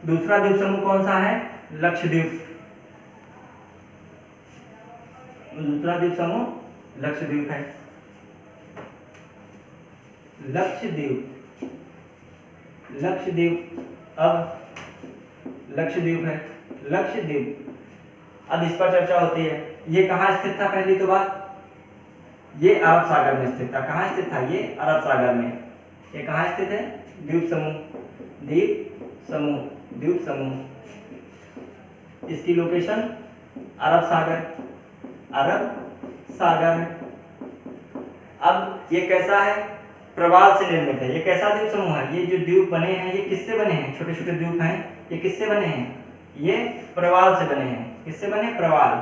दूसरा द्वीप समूह कौन सा है? लक्षद्वीप। दूसरा द्वीप समूह लक्षद्वीप है। लक्षद्वीप, लक्षद्वीप, अब लक्षद्वीप है। लक्षद्वीप, अब इस पर चर्चा होती है। ये कहाँ स्थित था? पहली तो बात, ये अरब सागर में स्थित था। कहाँ स्थित था? ये अरब सागर में। ये कहाँ स्थित है? द्वीप समूह, द्वीप समूह, द्वीप समूह। इसकी लोकेशन अरब सागर, अरब सागर। अब ये कैसा है? प्रवाल से निर्मित है। ये कैसा द्वीप समूह है? ये जो द्वीप बने हैं ये किससे बने हैं? छोटे छोटे द्वीप हैं, ये किससे बने हैं? ये प्रवाल से बने हैं। किससे बने? प्रवाल।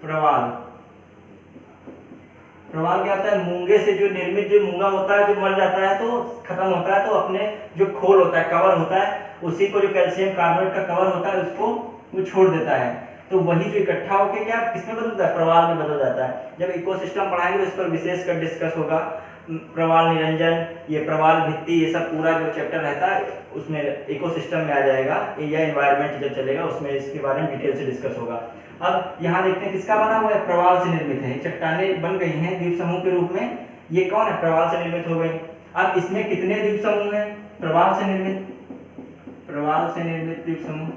प्रवाल, प्रवाल क्या होता है? मूंगे से जो निर्मित जो मूंगा होता है, जो मर जाता है तो खत्म होता है, तो अपने जो खोल होता है, कवर होता है, उसी को जो कैल्शियम कार्बोनेट का कवर होता है उसको वो छोड़ देता है। तो वही जो इकट्ठा होकर क्या किसमें बदलता है? प्रवाल में बदल जाता है। जब इकोसिस्टम पढ़ाएंगे तो इस पर विशेष कर डिस्कस होगा। प्रवाल निरंजन, ये प्रवाल भित्ति, ये सब पूरा जो चैप्टर रहता है उसमें इकोसिस्टम में आ जाएगा। एरिया एनवायरनमेंट जब चलेगा उसमें इसके बारे में डिटेल से डिस्कस होगा। अब यहाँ देखते हैं किसका बना हुआ है? प्रवाल से निर्मित है। चट्टानें बन गई हैं द्वीप समूह के रूप में। ये कौन है? प्रवाल से निर्मित हो गई। अब इसमें कितने द्वीप समूह हैं? प्रवाल से निर्मित, प्रवाल से निर्मित द्वीप समूह,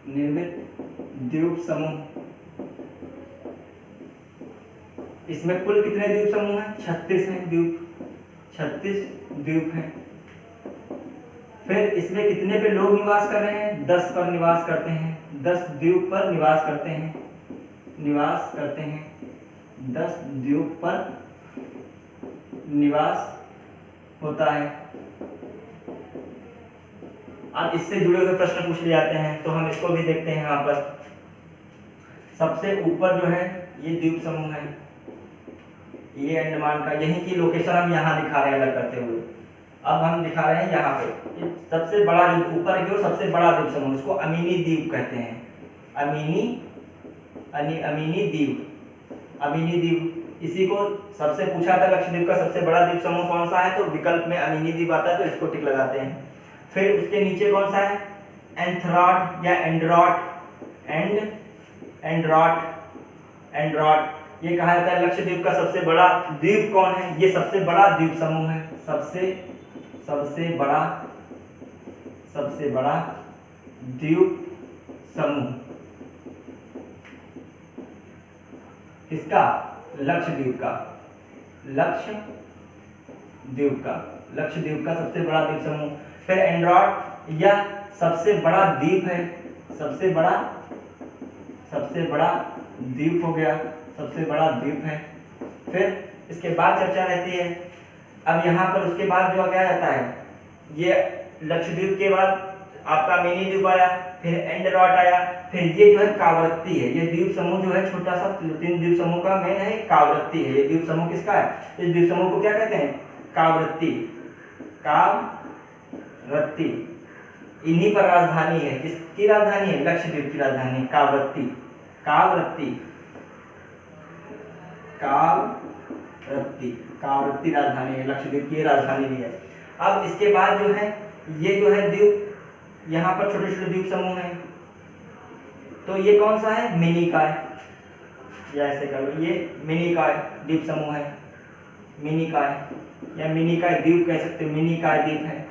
निर्मित द्वीप समूह। इसमें कुल कितने द्वीप समूह हैं? 36 हैं द्वीप, 36 द्वीप हैं। फिर इसमें कितने पे लोग निवास कर रहे हैं? 10 पर निवास करते हैं। 10 द्वीप पर निवास करते हैं, निवास करते हैं। 10 द्वीप पर निवास होता है। अब इससे जुड़े हुए प्रश्न पूछ लिए जाते हैं तो हम इसको भी देखते हैं। यहाँ पर सबसे ऊपर जो है ये द्वीप समूह है, ये अंडमान का, यहीं की लोकेशन हम यहाँ दिखा रहे हैं अलग करते हुए। अब हम दिखा रहे हैं यहाँ पे सबसे बड़ा जो ऊपर की ओर सबसे बड़ा द्वीप समूह, इसको अमीनी द्वीप कहते हैं। अमीनी, अमीनी द्वीप, अमीनी द्वीप। इसी को सबसे पूछा था लक्षद्वीप का सबसे बड़ा द्वीप समूह कौन सा है, तो विकल्प में अमीनी द्वीप आता है, तो इसको टिक लगाते हैं। फिर उसके नीचे कौन सा है? एंथ्राट या एंड्रॉट, एंड्रॉट, एंड्रॉट। ये कहा जाता है लक्षद्वीप का सबसे बड़ा द्वीप कौन है? ये सबसे बड़ा द्वीप समूह है। सबसे बड़ा द्वीप समूह किसका? लक्षद्वीप का, लक्षद्वीप का, लक्षद्वीप का सबसे बड़ा द्वीप समूह। फिर एंड्रॉट, यह सबसे बड़ा द्वीप है, सबसे बड़ा द्वीप हो गया, सबसे बड़ा द्वीप है। फिर इसके बाद चर्चा रहती है। अब यहाँ पर उसके बाद जो क्या जाता है, ये लक्षद्वीप के बाद आपका मिनी द्वीप आया, फिर एंड्रॉट आया, फिर ये जो है कावरत्ती है। ये द्वीप समूह जो है छोटा सा, 3 द्वीप समूह का मेन है कावरत्ती है। ये द्वीप समूह किसका है? इस द्वीप समूह को क्या कहते हैं? कावरत्ती, कावरत्ती। इन्हीं पर राजधानी है। किसकी राजधानी है? लक्षद्वीप की राजधानी कावरत्ती, कावरत्ती, कावरत्ती, कावरत्ती राजधानी है। लक्षद्वीप की राजधानी भी है। अब इसके बाद जो है ये जो है द्वीप, यहाँ पर छोटे छोटे द्वीप समूह हैं, तो ये कौन सा है? मिनिकॉय, या ऐसे कर लो, ये मिनिकॉय द्वीप समूह है। मिनिकॉय या मिनिकॉय द्वीप कह सकते हो, मिनिकॉय द्वीप है,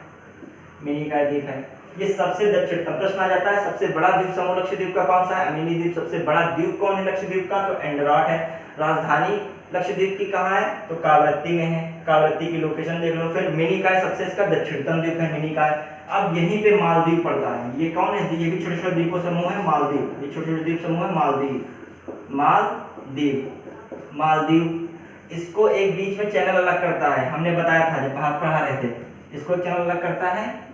मिनिकॉय द्वीप है। ये सबसे दक्षिणतम प्रश्न आ जाता है, सबसे बड़ा द्वीप समूह लक्षद्वीप का कौन सा है? अमीनी द्वीप। सबसे बड़ा द्वीप कौन है लक्षद्वीप का? तो एंड्रॉट है। राजधानी लक्षद्वीप की कहाँ है? तो कावरत्ती में है। कावरत्ती की लोकेशन देख लो। फिर मिनिकॉय सबसे इसका दक्षिणतम द्वीप है, मिनिकॉय। अब यहीं पे मालदीव पड़ता है। ये कौन है? ये भी छोटे छोटे द्वीपों समूह है, मालदीव। ये छोटे छोटे द्वीप समूह है, मालदीव, मालदीव, मालदीव। इसको एक बीच में चैनल अलग करता है, हमने बताया था जब आप पढ़ा रहे थे। इसको चैनल अलग करता है,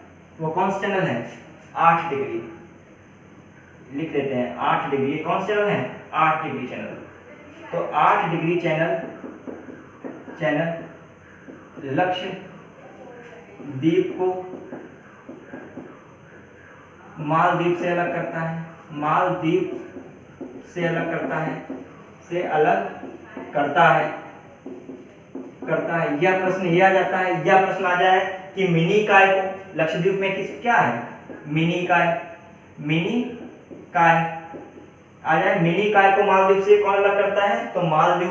वो कौन सा चैनल है? 8 डिग्री। लिख देते हैं 8 डिग्री। कौन सा चैनल है? 8 डिग्री चैनल। तो 8 डिग्री चैनल लक्षद्वीप को मालदीव से अलग करता है, मालदीव से अलग करता है, से अलग करता है। यह प्रश्न ये आ जाता है, यह प्रश्न आ जाए कि मिनी काय को लक्षद्वीप में किस क्या है, मिनी काय, मिनी काय आ जाए। मिनी काय को मालदीव से कौन अलग करता है, तो मालदीव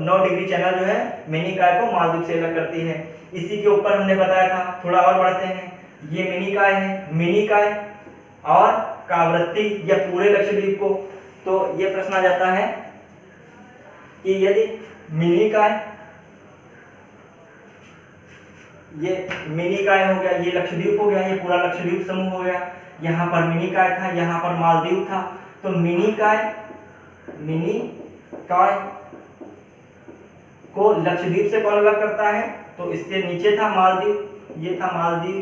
9 डिग्री चैनल जो है मिनी काय को मालदीव से अलग करती है। इसी के ऊपर हमने बताया था, थोड़ा और बढ़ते हैं, ये मिनी काय है, मिनी काय और कावरत्ती या पूरे लक्षद्वीप को। तो ये प्रश्न आ जाता है कि यदि मिनी काय, ये मिनी काय हो गया, ये लक्षद्वीप हो गया, ये पूरा लक्षद्वीप समूह हो गया, यहाँ पर मिनी काय था, यहाँ पर मालदीव था। तो मिनी काय को लक्षद्वीप से कौन अलग करता है, तो इसके नीचे था मालदीव, ये था मालदीव,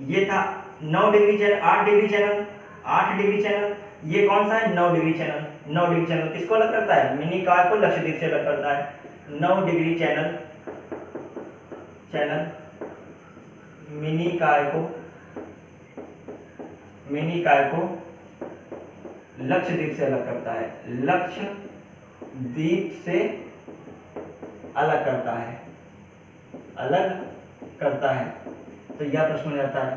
ये था 9 degree channel, 8 degree channel, 8 degree channel, ये कौन सा है 9 डिग्री चैनल। 9 डिग्री चैनल किसको अलग करता है, मिनी काय को लक्षद्वीप से अलग करता है। 9 डिग्री चैनल मिनी काय को लक्षद्वीप से अलग करता है, लक्षद्वीप से अलग करता है, अलग करता है। तो यह प्रश्न हो जाता है।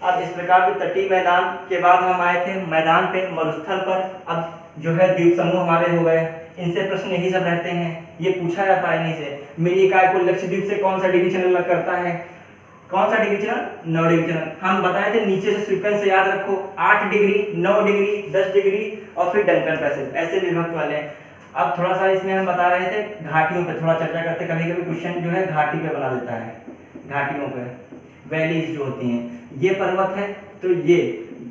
अब इस प्रकार के तटीय मैदान के बाद हम आए थे मैदान पे, मरुस्थल पर। अब जो है द्वीप समूह हमारे हो गए, इनसे प्रश्न यही सब रहते हैं, ये पूछा जाता है इन्हीं से। मिनी काय को लक्षद्वीप से कौन सा डिग्री चैनल अलग करता है, कौन सा डिग्री चैनल, 9 डिग्री चैनल। हम बताए थे नीचे से सीक्वेंस से याद रखो, 8 डिग्री, 9 डिग्री, 10 डिग्री और फिर डंकन पैसेज, ऐसे विभक्त वाले हैं। अब थोड़ा सा इसमें हम बता रहे थे घाटियों पे थोड़ा चर्चा करते, कभी कभी क्वेश्चन जो है घाटी पे बना देता है, घाटियों पे, वैलीज जो होती हैं। ये पर्वत है तो ये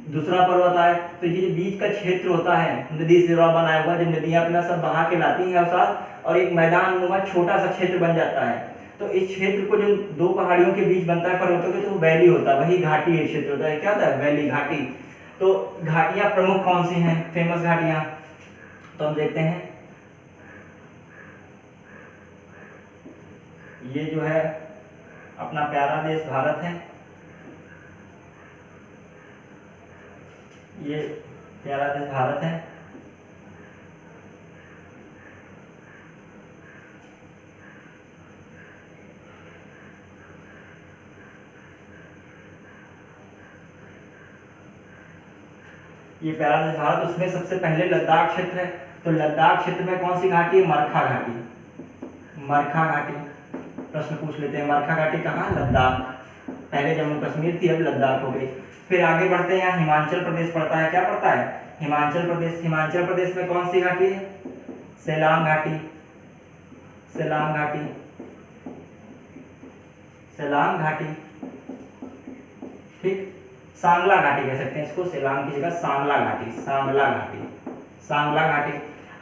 दूसरा पर्वत आए, तो ये जो बीच का क्षेत्र होता है नदी से बनाया हुआ, जब नदियां अपना सब बहा के लाती हैं साथ और एक मैदान नुमा छोटा सा क्षेत्र बन जाता है, तो इस क्षेत्र को जो 2 पहाड़ियों के बीच बनता है पर्वतों के, तो वैली होता है, वही घाटी एक क्षेत्र होता है। क्या होता है, वैली, घाटी। तो घाटियां प्रमुख कौन सी हैं, फेमस घाटियां, तो हम देखते हैं ये जो है अपना प्यारा देश भारत है, ये प्यारा देश भारत है। ये प्यारा देश भारत, उसमें सबसे पहले लद्दाख क्षेत्र है। तो लद्दाख क्षेत्र में कौन सी घाटी है, मरखा घाटी, मरखा घाटी। प्रश्न पूछ लेते हैं, मरखा घाटी कहाँ, लद्दाख। पहले जम्मू कश्मीर थी, अब लद्दाख हो गई। फिर आगे बढ़ते हैं, यहाँ हिमाचल प्रदेश पड़ता है, क्या पड़ता है, हिमाचल प्रदेश। हिमाचल प्रदेश में कौन सी घाटी है, सेलांग घाटी, सेलांग घाटी, सेलांग घाटी, ठीक। सांगला घाटी कह सकते हैं इसको, सेलांग की जगह सांगला घाटी, सांगला घाटी, सांगला घाटी।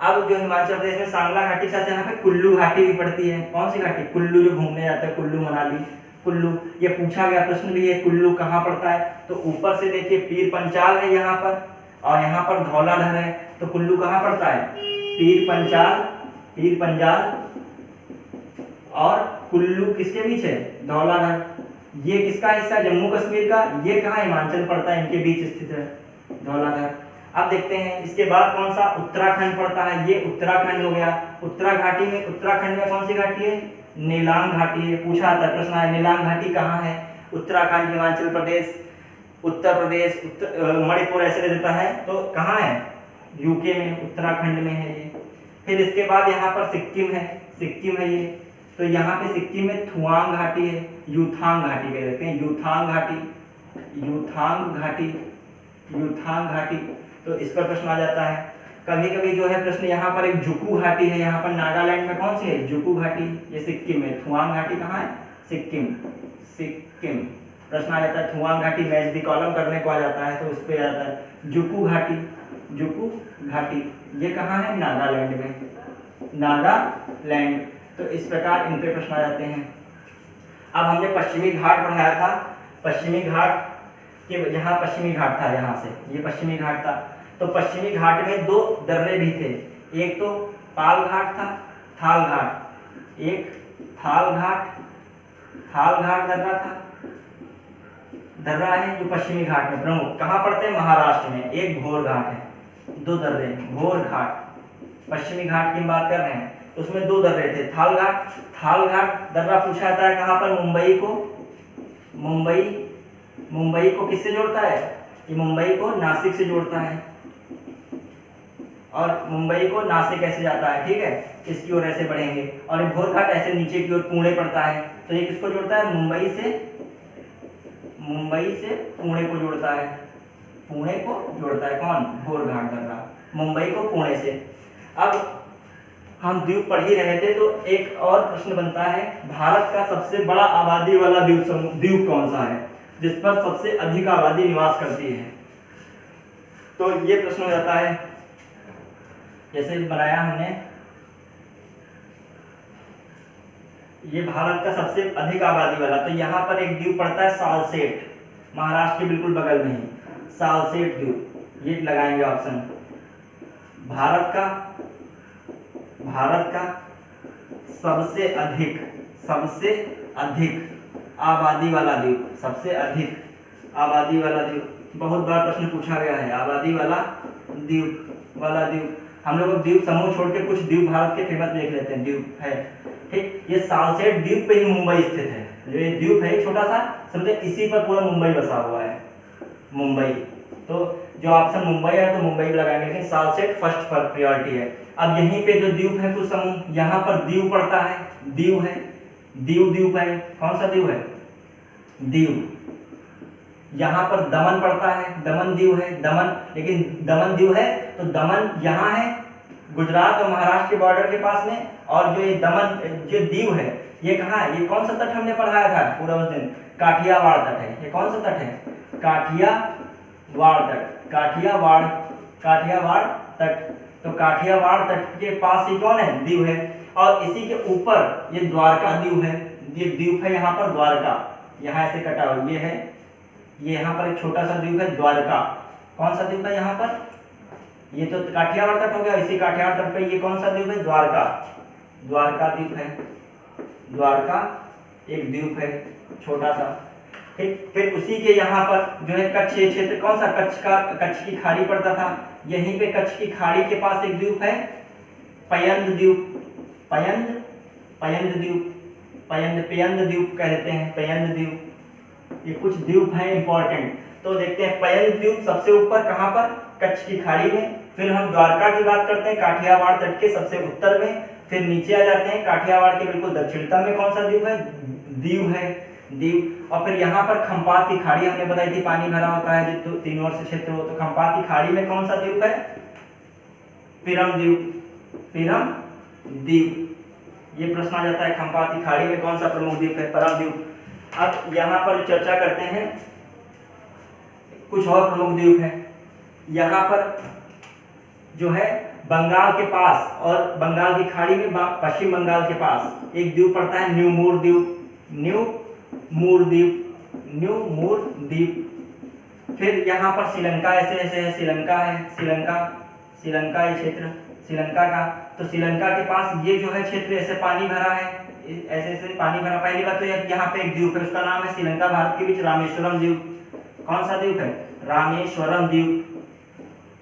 अब जो हिमाचल प्रदेश में सांगला घाटी के साथ यहाँ पे कुल्लू घाटी भी पड़ती है। कौन सी घाटी, कुल्लू, जो घूमने जाते हैं, कुल्लू मनाली, कुल्लू। ये पूछा गया प्रश्न भी है, कुल्लू कहाँ पड़ता है, तो ऊपर से देखिए पीर पंचाल है यहाँ पर और यहाँ पर धौलाधर है, तो कुल्लू कहाँ पड़ता है, पीर पंचाल, पीर पंजाल और कुल्लू किसके बीच है, धौलाधर। ये किसका हिस्सा है, जम्मू कश्मीर का। ये कहाँ, हिमाचल पड़ता है, इनके बीच स्थित है धौलाधर। अब देखते हैं इसके बाद कौन सा, उत्तराखंड पड़ता है, ये उत्तराखंड हो गया। उत्तराखंड में कौन सी घाटी है, नीलांग घाटी है। पूछा आता है प्रश्न है, नीलांग घाटी कहाँ है, उत्तराखंड, हिमाचल प्रदेश, उत्तर प्रदेश, मणिपुर ऐसे दे देता है, तो कहाँ है, यूके में, उत्तराखंड में है ये। फिर इसके बाद यहाँ पर सिक्किम है, सिक्किम है ये, तो यहाँ पे सिक्किम में थुआंग घाटी है, यूथांग घाटी कह सकते हैं, यूथांग घाटी, यूथांग घाटी, यूथांग घाटी। तो इस पर प्रश्न आ जाता है। कभी कभी जो है प्रश्न यहाँ पर एक जुकू घाटी है, यहाँ पर नागालैंड में कौन सी है, जुकू घाटी, ये सिक्किम में। थुआंग घाटी कहाँ है, सिक्किम, सिक्किम। प्रश्न आ जाता है थुआंग घाटी, मैच दी कॉलम करने को आ जाता है, तो उस पर आता है जुकू घाटी, जुकू घाटी, ये कहाँ है, नागालैंड में, नागालैंड। तो इस प्रकार इन पे प्रश्न आ जाते हैं। अब हमने पश्चिमी घाट पढ़ाया था, पश्चिमी घाट के यहाँ पश्चिमी घाट था, यहाँ से ये पश्चिमी घाट था। तो पश्चिमी घाट में 2 दर्रे भी थे, एक तो पाल घाट था, थाल घाट, एक थाल घाट, थाल घाट दर्रा था, दर्रा है जो पश्चिमी घाट में प्रमुख। कहाँ पड़ते हैं, महाराष्ट्र में। एक घोर घाट है, 2 दर्रे, घोर घाट, पश्चिमी घाट की बात कर रहे हैं। तो उसमें 2 दर्रे थे, थाल घाट दर्रा पूछा जाता है कहाँ पर, मुंबई को किससे जोड़ता है, ये मुंबई को नासिक से जोड़ता है, और मुंबई को नासिक ऐसे जाता है, ठीक है, इसकी ओर ऐसे बढ़ेंगे, और ये भोर घाट ऐसे नीचे की ओर पुणे पड़ता है, तो ये किसको जोड़ता है, मुंबई से पुणे को जोड़ता है, पुणे को जोड़ता है कौन, भोर घाट दर्रा, मुंबई को पुणे से। अब हम द्वीप पढ़ ही रहे थे, तो एक और प्रश्न बनता है, भारत का सबसे बड़ा आबादी वाला द्वीप कौन सा है, जिस पर सबसे अधिक आबादी निवास करती है। तो ये प्रश्न हो जाता है, जैसे बनाया हमने, ये भारत का सबसे अधिक आबादी वाला, तो यहाँ पर एक द्वीप पड़ता है सालसेट, महाराष्ट्र के बिल्कुल बगल में ही, सालसेट द्वीप, ये लगाएंगे ऑप्शन। भारत का सबसे अधिक आबादी वाला द्वीप, सबसे अधिक आबादी वाला द्वीप, बहुत बार प्रश्न पूछा गया है, आबादी वाला द्वीप। हम लोग द्वीप समूह छोड़ के कुछ द्वीप भारत के फेमस देख लेते हैं, द्वीप है, ठीक। ये सालसेट द्वीप पे ही मुंबई स्थित है, जो ये द्वीप है छोटा सा, समझे इसी पर पूरा मुंबई बसा हुआ है, मुंबई। तो जो ऑप्शन मुंबई है तो मुंबई लगाएंगे, लेकिन सालसेट फर्स्ट पर प्रायोरिटी है। अब यहीं पे जो द्वीप है कुछ समूह, यहाँ पर दीव पड़ता है, दीव है, कौन सा दीव है, दीव। यहाँ पर दमन पड़ता है, दमन दीव है, लेकिन दमन दीव है तो दमन यहाँ है गुजरात और महाराष्ट्र के बॉर्डर के पास में, और जो ये दमन जो दीव है ये कहाँ है, ये कौन सा तट हमने पढ़ाया था पूरा उस दिन, काठियावाड़ तट है, ये कौन सा तट है, काठियावाड़ तट। तो काठियावाड़ तट के पास ही कौन है, दीव है, और इसी के ऊपर ये द्वारका दीव है, ये द्वीप है यहाँ पर द्वारका, यहाँ ऐसे कटा हुआ ये है, ये यहाँ पर एक छोटा सा द्वीप है द्वारका, कौन सा द्वीप है यहाँ पर, ये तो काठियावाड़ तट हो गया, इसी काठियावाड़ तट पे ये कौन सा द्वीप है, द्वारका द्वीप है, द्वारका एक द्वीप है छोटा सा, ठीक। फिर उसी के यहाँ पर जो है कच्छ क्षेत्र, कौन सा, कच्छ की खाड़ी पड़ता था, यहीं पे कच्छ की खाड़ी के पास एक द्वीप है पयंद द्वीप कह देते हैं, पयंद द्वीप। ये कुछ द्वीप हैं इंपॉर्टेंट, तो देखते हैं पयंद द्वीप सबसे ऊपर कहाँ पर, कच्छ की खाड़ी में। फिर हम द्वारका की बात करते हैं, काठियावाड़ तट के सबसे उत्तर में। फिर नीचे आ जाते हैं, काठियावाड़ के बिल्कुल दक्षिणतम में कौन सा द्वीप है, दीव है, दीव। और फिर यहाँ पर खंपात की खाड़ी हमने बताई थी, पानी भरा होता है जो तीनों ओर से क्षेत्र हो, तो खंपात की खाड़ी में कौन सा द्वीप है, पिरम द्वीप। ये प्रश्न आ जाता है, खंपात की खाड़ी में कौन सा प्रमुख द्वीप है, परम द्वीप। अब यहाँ पर चर्चा करते हैं, कुछ और प्रमुख द्वीप हैं। यहाँ पर जो है बंगाल के पास और बंगाल की खाड़ी में पश्चिम बंगाल के पास एक द्वीप पड़ता है, न्यू मूर द्वीप। फिर यहाँ पर श्रीलंका ऐसे ऐसे है, श्रीलंका ये क्षेत्र श्रीलंका का, तो श्रीलंका के पास ये जो है क्षेत्र ऐसे पानी भरा है, ऐसे ऐसे पानी भरा। पहली बात तो यहाँ पे एक द्वीप है, उसका नाम है श्रीलंका भारत के बीच रामेश्वरम द्वीप। कौन सा द्वीप है, रामेश्वरम द्वीप।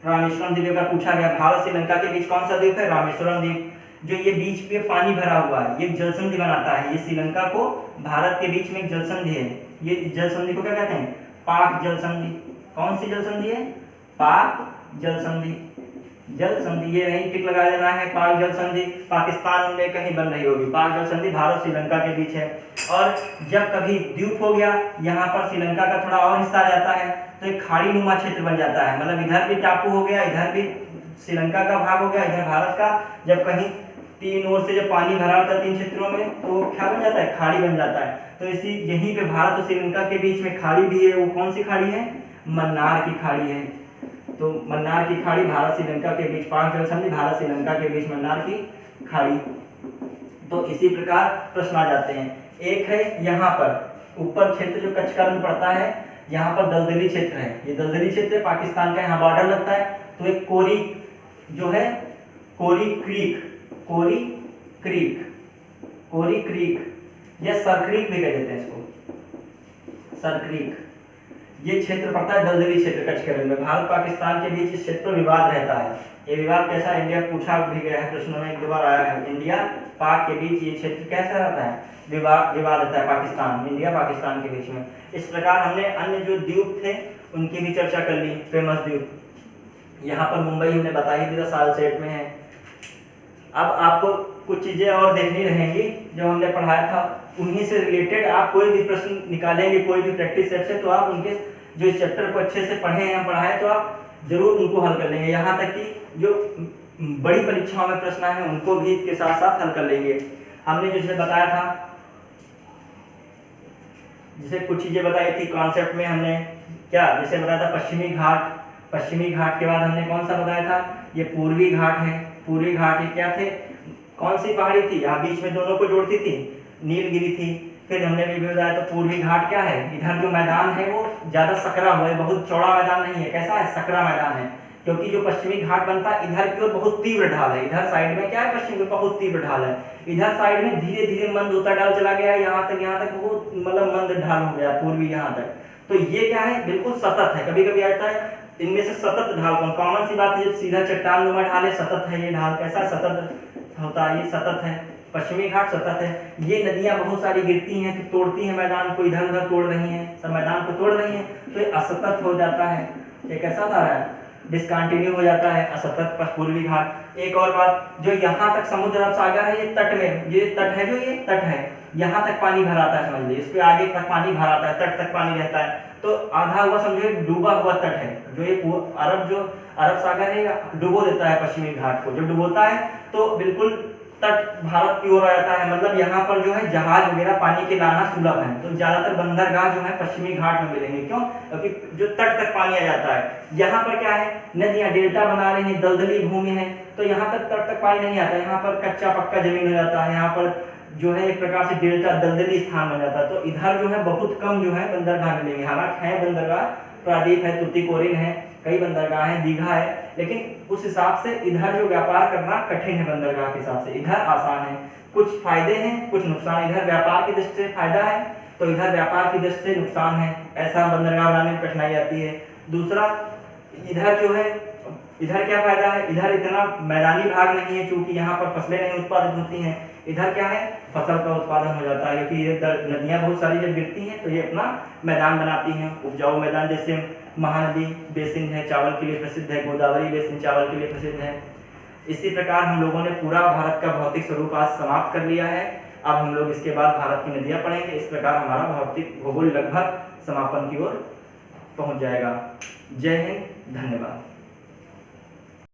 रामेश्वरम द्वीप का पूछा गया, भारत श्रीलंका के बीच कौन सा द्वीप है, रामेश्वरम द्वीप। जो ये बीच में पानी भरा हुआ है, ये जलसंधि बनाता है, ये श्रीलंका को भारत के बीच में एक जलसंधि है। ये जलसंधि को क्या कहते हैं, पाक जलसंधि। कौन सी जलसंधि है, पाक जलसंधि। ये नहीं टिक लगा देना है, पाक जलसंधि पाकिस्तान में कहीं बन रही होगी, पाक जलसंधि भारत श्रीलंका के बीच है। और जब कभी द्वीप हो गया, यहाँ पर श्रीलंका का थोड़ा और हिस्सा आ जाता है, तो एक खाड़ी नुमा क्षेत्र बन जाता है, मतलब इधर भी टापू हो गया, इधर भी श्रीलंका का भाग हो गया, इधर भारत का। जब कहीं तीन ओर से जब पानी भरा होता है तीन क्षेत्रों में, तो क्या बन जाता है, खाड़ी बन जाता है। तो इसी यहीं पे भारत और श्रीलंका के बीच में खाड़ी भी है, वो कौन सी खाड़ी है, मन्नार की खाड़ी है। तो मन्नार की खाड़ी भारत श्रीलंका के बीच, पाक जलसंधि भारत श्रीलंका के बीच मन्नार की खाड़ी। तो इसी प्रकार प्रश्न आ जाते हैं। एक है यहाँ पर ऊपर क्षेत्र जो कच्छ का रंग पड़ता है, यहाँ पर दलदली क्षेत्र है, ये दलदली क्षेत्र पाकिस्तान का, यहाँ बॉर्डर लगता है। तो एक कोरी जो है, कोरी क्रीक या सर क्रीक भी कह देते हैं इसको, सर क्रीक। ये क्षेत्र पड़ता है दलदली क्षेत्र कच्छ के रंग में। भारत पाकिस्तान के बीच इस क्षेत्र पर विवाद रहता है। ये विवाद कैसा है, इंडिया पूछा भी गया है, प्रश्नों में एक दो बार आया है। इंडिया पाक के बीच ये क्षेत्र कैसा रहता है, विवाद रहता है पाकिस्तान, इंडिया पाकिस्तान के बीच में। इस प्रकार हमने अन्य जो द्वीप थे उनकी भी चर्चा कर ली। फेमस द्वीप यहाँ पर मुंबई हमने बता ही दिया, साल सेट में है। अब आपको कुछ चीजें और देखनी रहेंगी जो हमने पढ़ाया था, उन्हीं से रिलेटेड आप कोई भी प्रश्न निकालेंगे कोई भी प्रैक्टिस सेट से, तो आप उनके जो इस चैप्टर को अच्छे से पढ़े हैं पढ़ाए तो आप जरूर उनको हल कर लेंगे। यहाँ तक कि जो बड़ी परीक्षाओं में प्रश्न है उनको भी इसके साथ साथ हल कर लेंगे। हमने जैसे बताया था, जैसे कुछ चीजें बताई थी कॉन्सेप्ट में, हमने क्या जैसे बताया था पश्चिमी घाट। पश्चिमी घाट के बाद हमने कौन सा बताया था, ये पूर्वी घाट है। पूर्वी घाट ये क्या थे, कौन सी पहाड़ी थी, यहाँ बीच में दोनों को जोड़ती थी, नीलगिरी थी। फिर हमने भी बताया तो पूर्वी घाट क्या है, इधर जो मैदान है वो ज्यादा सकरा हुआ है, बहुत चौड़ा मैदान नहीं है, कैसा है, सकरा मैदान है। क्योंकि जो पश्चिमी घाट बनता है इधर की ओर बहुत तीव्र ढाल है, इधर साइड में क्या है पश्चिम में बहुत तीव्र ढाल है, इधर साइड में धीरे धीरे मंद होता ढाल चला गया, यहाँ तक बहुत मतलब मंद ढाल हो गया पूर्वी यहाँ तक। तो ये क्या है, बिल्कुल सतत है। कभी कभी आता है इनमें से सतत ढाल, कॉमन सी बात है, सीधा चट्टान नुमा ढाल है, सतत है ये ढाल, कैसा सतत होता है, ये सतत है, पश्चिमी घाट सतत है। ये नदियां बहुत सारी गिरती हैं तो तोड़ती हैं मैदान को, इधर उधर तोड़ रही हैं, सब मैदान को तोड़ रही हैं, तो ये असतत हो जाता है, ये कैसा था डिसकंटिन्यू हो जाता है, असतत पूर्वी घाट। एक और बात, जो यहाँ तक समुद्र अरब सागर है, ये तट में, ये तट है, जो ये तट है यहाँ तक पानी भर आता है, समझ लीजिए इसके आगे तक पानी भर आता है, तट तक पानी रहता है। तो आधा हुआ समझो डूबा हुआ तट है, जो ये अरब सागर है डुबो देता है पश्चिमी घाट को, जब डुबोता है तो बिल्कुल तट भारत की ओर आ जाता है। मतलब यहाँ पर जो है जहाज वगैरह पानी के लाना सुलभ है, तो ज्यादातर बंदरगाह जो है पश्चिमी घाट में मिलेंगे। क्यों, क्योंकि जो तट तक पानी आ जाता है। यहाँ पर क्या है, नदियां डेल्टा बना रही हैं, दलदली भूमि है, तो यहाँ तक तट तक पानी नहीं आता, यहाँ पर कच्चा पक्का जमीन हो जाता है, यहाँ पर जो है एक प्रकार से डेल्टा दलदली स्थान बन जाता है। तो इधर जो है बहुत कम जो है बंदरगाह मिलेंगे, हालांकि है बंदरगाह, प्रादीप है, तुतिकोरिन है, कई बंदरगाह है, दीघा है, लेकिन उस हिसाब से इधर जो व्यापार करना कठिन है बंदरगाह के हिसाब से, इधर आसान है। कुछ फायदे हैं कुछ नुकसान, इधर व्यापार की दृष्टि से फायदा है तो इधर व्यापार की दृष्टि से नुकसान है, ऐसा बंदरगाह बनाने में कठिनाई आती है। दूसरा, इधर जो है, इधर क्या फायदा है, इधर इतना मैदानी भाग नहीं है, क्योंकि यहाँ पर फसलें नहीं उत्पादित होती हैं। इधर क्या है, फसल का उत्पादन हो जाता है, क्योंकि ये नदियाँ बहुत सारी जब गिरती हैं तो ये अपना मैदान बनाती हैं, उपजाऊ मैदान। जैसे महानदी बेसिन है, चावल के लिए प्रसिद्ध है, गोदावरी बेसिन चावल के लिए प्रसिद्ध है। इसी प्रकार हम लोगों ने पूरा भारत का भौतिक स्वरूप आज समाप्त कर लिया है। अब हम लोग इसके बाद भारत की नदियाँ पढ़ेंगे। इस प्रकार हमारा भौतिक भूगोल लगभग समापन की ओर पहुँच जाएगा। जय हिंद, धन्यवाद।